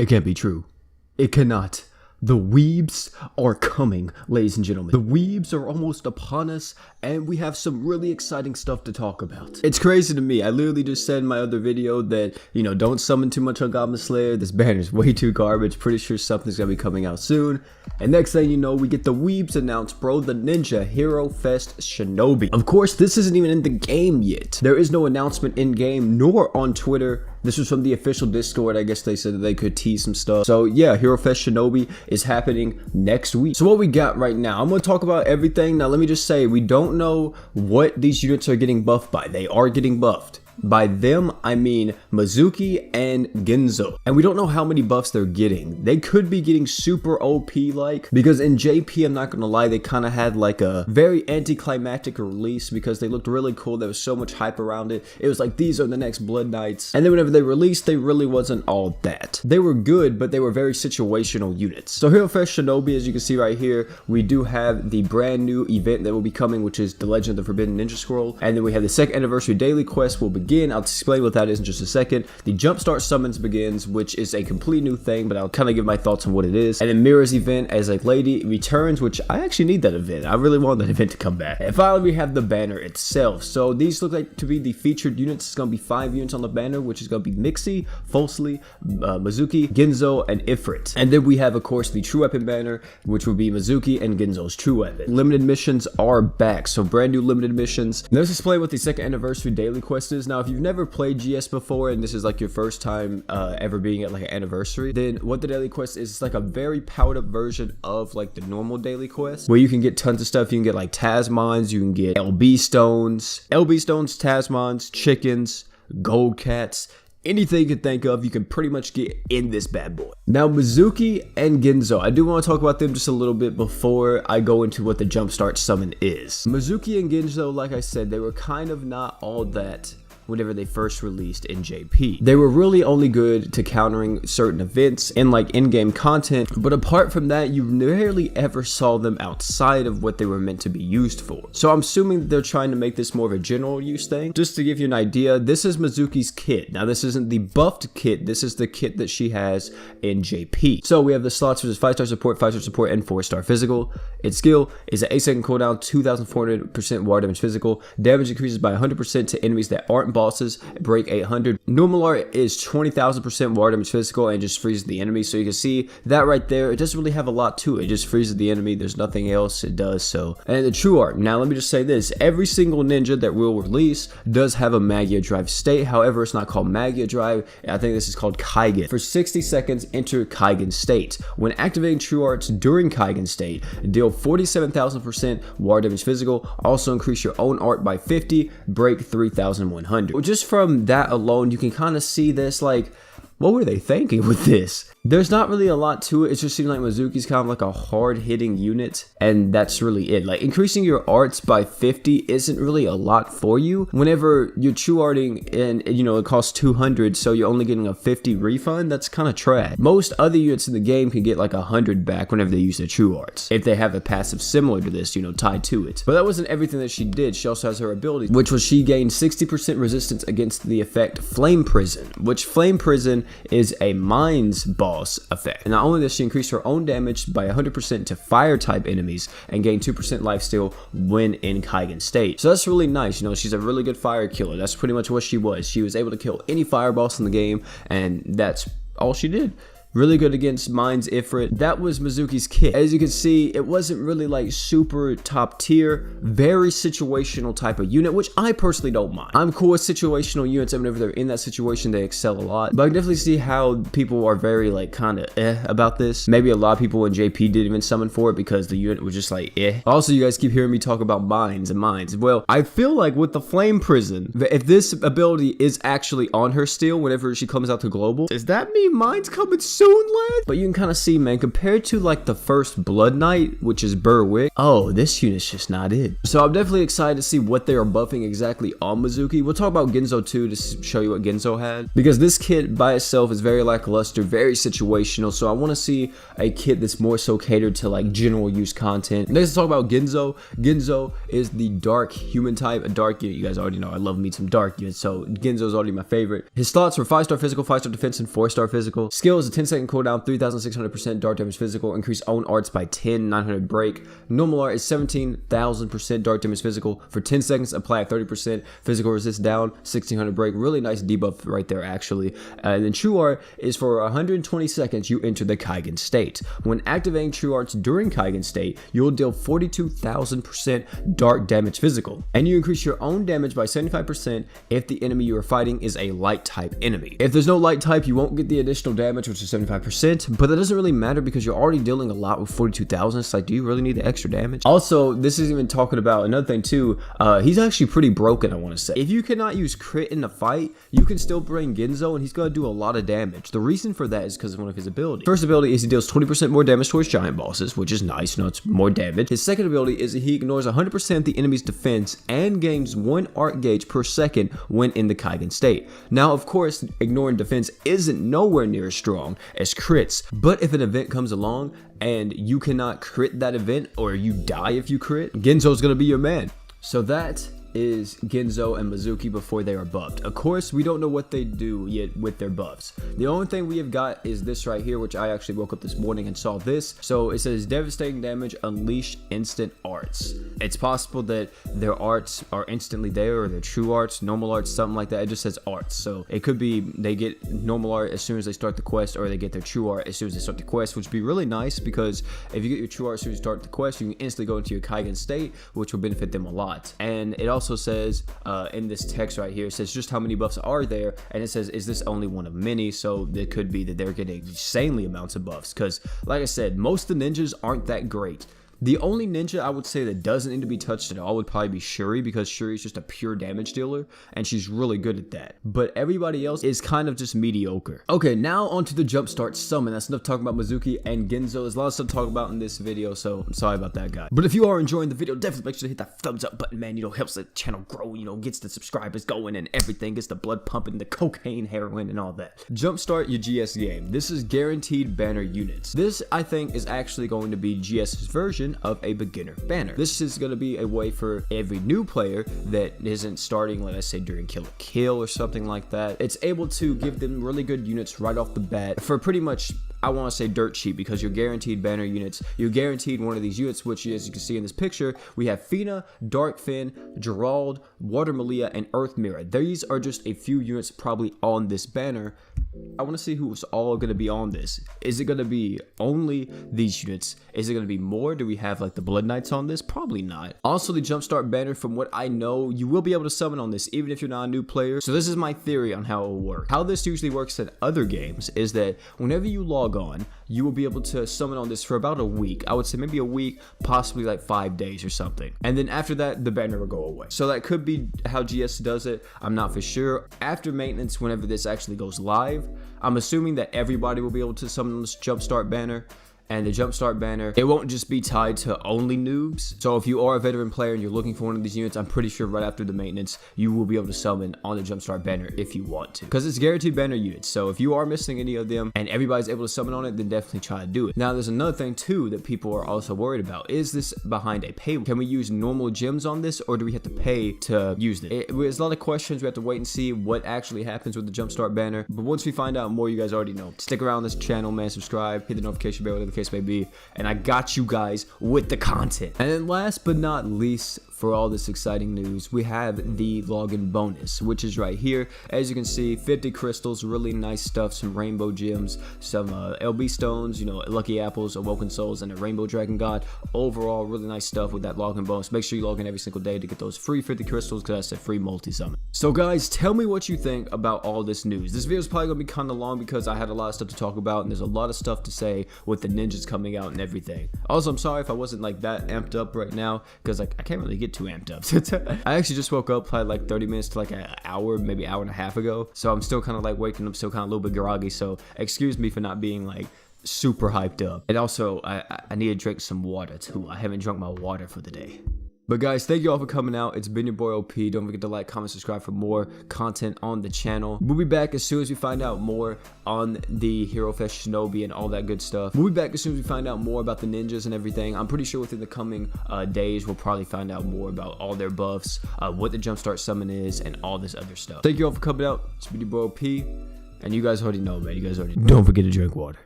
It can't be true. It cannot. The Weebs are coming, ladies and gentlemen. The Weebs are almost upon us, and we have some really exciting stuff to talk about. It's crazy to me. I literally just said in my other video that, don't summon too much on Goblin Slayer. This banner's way too garbage. Pretty sure something's gonna be coming out soon. And next thing you know, we get the Weebs announced, bro. The Ninja Hero Fest Shinobi. Of course, this isn't even in the game yet. There is no announcement in game, nor on Twitter. This was from the official Discord. I guess they said that they could tease some stuff. So yeah, Hero Fest Shinobi is happening next week. So what we got right now, I'm going to talk about everything. Now let me just say, we don't know what these units are getting buffed by. They are getting buffed. By them, I mean Mizuki and Ginzo. And we don't know how many buffs they're getting. They could be getting super OP-like, because in JP, I'm not gonna lie, they kind of had like a very anticlimactic release because they looked really cool. There was so much hype around it. It was like, these are the next Blood Knights. And then whenever they released, they really wasn't all that. They were good, but they were very situational units. So Hero Fest Shinobi, as you can see right here, we do have the brand new event that will be coming, which is the Legend of the Forbidden Ninja Scroll. And then we have the second anniversary daily quest will begin. I'll explain what that is in just a second. The Jumpstart Summons begins, which is a complete new thing, but I'll kind of give my thoughts on what it is. And then Mira's event as a lady returns, which I actually need that event. I really want that event to come back. And finally, we have the banner itself. So these look like to be the featured units. It's going to be 5 units on the banner, which is going to be Mixie, Falsely, Mizuki, Ginzo, and Ifrit. And then we have, of course, the True Weapon banner, which will be Mizuki and Ginzo's True Weapon. Limited missions are back, so brand new limited missions. Now let's explain what the second anniversary daily quest is. Now, if you've never played GS before and this is like your first time ever being at like an anniversary, then what the daily quest is, it's like a very powered up version of like the normal daily quest, where you can get tons of stuff. You can get like Tasmons, you can get LB stones, Tasmons, chickens, gold cats. Anything you can think of, you can pretty much get in this bad boy. Now, Mizuki and Ginzo, I do want to talk about them just a little bit before I go into what the Jumpstart Summon is. Mizuki and Ginzo, like I said, they were kind of not all that whenever they first released in JP. They were really only good to countering certain events and like in-game content, but apart from that, you rarely ever saw them outside of what they were meant to be used for. So I'm assuming that they're trying to make this more of a general use thing. Just to give you an idea, this is Mizuki's kit. Now this isn't the buffed kit, this is the kit that she has in JP. So we have the slots, which is 5-star support, 5-star support, and 4-star physical. Its skill is an 8-second cooldown, 2400% water damage physical. Damage increases by 100% to enemies that aren't bosses, break 800. Normal art is 20,000% water damage physical and just freezes the enemy. So you can see that right there. It doesn't really have a lot to it. It just freezes the enemy. There's nothing else it does. So, and the true art. Now let me just say this: every single ninja that will release does have a Magia Drive state. However, it's not called Magia Drive. I think this is called Kaigen. For 60 seconds, enter Kaigen state. When activating true arts during Kaigen state, deal 47,000% water damage physical. Also increase your own art by 50. Break 3,100. Just from that alone, you can kind of see this, like, what were they thinking with this? There's not really a lot to it. It just seems like Mizuki's kind of like a hard-hitting unit, and that's really it. Like, increasing your arts by 50 isn't really a lot for you. Whenever you're true arting and, it costs 200, so you're only getting a 50 refund, that's kind of trash. Most other units in the game can get like 100 back whenever they use their true arts, if they have a passive similar to this, tied to it. But that wasn't everything that she did. She also has her ability, which was she gained 60% resistance against the effect Flame Prison, which Flame Prison is a Mines boss effect. And not only does she increase her own damage by 100% to fire type enemies and gain 2% lifesteal when in Kaigen state. So that's really nice. She's a really good fire killer. That's pretty much what she was. She was able to kill any fire boss in the game, and that's all she did. Really good against Mines Ifrit. That was Mizuki's kit. As you can see, it wasn't really like super top tier, very situational type of unit, which I personally don't mind. I'm cool with situational units, and whenever they're in that situation, they excel a lot. But I can definitely see how people are very like kind of about this. Maybe a lot of people in JP didn't even summon for it because the unit was just like Also, you guys keep hearing me talk about Mines and Mines. Well, I feel like with the Flame Prison, if this ability is actually on her still whenever she comes out to global, does that mean Mines coming soon, lad? But you can kind of see, man, compared to like the first Blood Knight, which is Berwick, oh, this unit's just not it. So I'm definitely excited to see what they are buffing exactly on Mizuki. We'll talk about Ginzo too to show you what Ginzo had, because this kit by itself is very lackluster, very situational. So I want to see a kit that's more so catered to like general use content. Next, let's talk about Ginzo. Ginzo is the dark human type, a dark unit. You guys already know I love me some dark units, so Ginzo is already my favorite. His slots were 5-star physical, 5-star defense, and 4-star physical. Skill is a 10 10-second cooldown, 3,600% dark damage physical, increase own arts by 10, 900 break. Normal art is 17,000% dark damage physical. For 10 seconds, apply 30% physical resist down, 1,600 break. Really nice debuff right there, actually. And then true art is for 120 seconds, you enter the Kaigen state. When activating true arts during Kaigen state, you'll deal 42,000% dark damage physical. And you increase your own damage by 75% if the enemy you are fighting is a light type enemy. If there's no light type, you won't get the additional damage, which is 75%, but that doesn't really matter because you're already dealing a lot with 42,000. It's like, do you really need the extra damage? Also, this is even talking about another thing too. He's actually pretty broken, I want to say. If you cannot use crit in the fight, you can still bring Ginzo and he's going to do a lot of damage. The reason for that is because of one of his abilities. First ability is he deals 20% more damage towards giant bosses, which is nice. You know, it's more damage. His second ability is he ignores 100% of the enemy's defense and gains 1 art gauge per second when in the Kaigen state. Now, of course, ignoring defense isn't nowhere near as strong as crits, but if an event comes along and you cannot crit that event, or you die if you crit, Ginzo's gonna be your man. So that is Ginzo and Mizuki before they are buffed. Of course, we don't know what they do yet with their buffs. The only thing we have got is this right here, which I actually woke up this morning and saw this. So it says devastating damage, unleash instant arts. It's possible that their arts are instantly there, or their true arts, normal arts, something like that. It just says arts. So it could be they get normal art as soon as they start the quest, or they get their true art as soon as they start the quest, which would be really nice because if you get your true art as soon as you start the quest, you can instantly go into your Kaigen state, which will benefit them a lot. And it also says in this text right here, it says just how many buffs are there, and it says, is this only one of many? So it could be that they're getting insanely amounts of buffs, because like I said, most of the ninjas aren't that great. The only ninja I would say that doesn't need to be touched at all would probably be Shuri, because Shuri is just a pure damage dealer and she's really good at that. But everybody else is kind of just mediocre. Okay, now onto the Jumpstart Summon. That's enough talking about Mizuki and Ginzo. There's a lot of stuff to talk about in this video, so I'm sorry about that, guy. But if you are enjoying the video, definitely make sure to hit that thumbs up button, man. You know, helps the channel grow, you know, gets the subscribers going and everything, gets the blood pumping, the cocaine, heroin, and all that. Jumpstart your GS game. This is guaranteed banner units. This, I think, is actually going to be GS's version of a beginner banner. This is going to be a way for every new player that isn't starting, let us say, during Kill or Kill or something like that. It's able to give them really good units right off the bat for pretty much, I want to say, dirt cheap, because you're guaranteed banner units. You're guaranteed one of these units, which, as you can see in this picture, we have Fina, Darkfin, Gerald, Water Malia, and Earth Mirror. These are just a few units probably on this banner. I want to see who's all going to be on this. Is it going to be only these units? Is it going to be more? Do we have like the Blood Knights on this? Probably not. Also, the Jumpstart banner, from what I know, you will be able to summon on this even if you're not a new player. So this is my theory on how it will work. How this usually works in other games is that whenever you log on, you will be able to summon on this for about a week. I would say maybe a week, possibly like 5 days or something. And then after that, the banner will go away. So that could be how GS does it. I'm not for sure. After maintenance, whenever this actually goes live, I'm assuming that everybody will be able to summon this Jumpstart banner. And the Jumpstart banner, it won't just be tied to only noobs. So if you are a veteran player and you're looking for one of these units, I'm pretty sure right after the maintenance, you will be able to summon on the Jumpstart banner if you want to. Because it's guaranteed banner units. So if you are missing any of them and everybody's able to summon on it, then definitely try to do it. Now, there's another thing too that people are also worried about. Is this behind a paywall? Can we use normal gems on this, or do we have to pay to use it? There's a lot of questions. We have to wait and see what actually happens with the Jumpstart banner. But once we find out more, you guys already know. Stick around this channel, man. Subscribe, hit the notification bell, whatever the case may be, and I got you guys with the content. And then last but not least, for all this exciting news, we have the login bonus, which is right here. As you can see, 50 crystals, really nice stuff, some rainbow gems, some LB stones, you know, lucky apples, awoken souls, and a rainbow dragon god. Overall, really nice stuff with that login bonus. Make sure you log in every single day to get those free 50 crystals, because that's a free multi-summon. So guys, tell me what you think about all this news. This video is probably gonna be kind of long because I had a lot of stuff to talk about, and there's a lot of stuff to say with the ninjas coming out and everything. Also, I'm sorry if I wasn't like that amped up right now, because like I can't really get too amped up. I actually just woke up probably like 30 minutes to like an hour, maybe hour and a half ago. So I'm still kind of like waking up, still kind of a little bit groggy. So excuse me for not being like super hyped up. And also, I need to drink some water too. I haven't drunk my water for the day. But guys, thank you all for coming out. It's been your boy OP. Don't forget to like, comment, subscribe for more content on the channel. We'll be back as soon as we find out more on the Hero Fest Shinobi and all that good stuff. We'll be back as soon as we find out more about the ninjas and everything. I'm pretty sure within the coming days, we'll probably find out more about all their buffs, what the Jumpstart Summon is, and all this other stuff. Thank you all for coming out. It's been your boy OP. And you guys already know, man. You guys already know. Don't forget to drink water.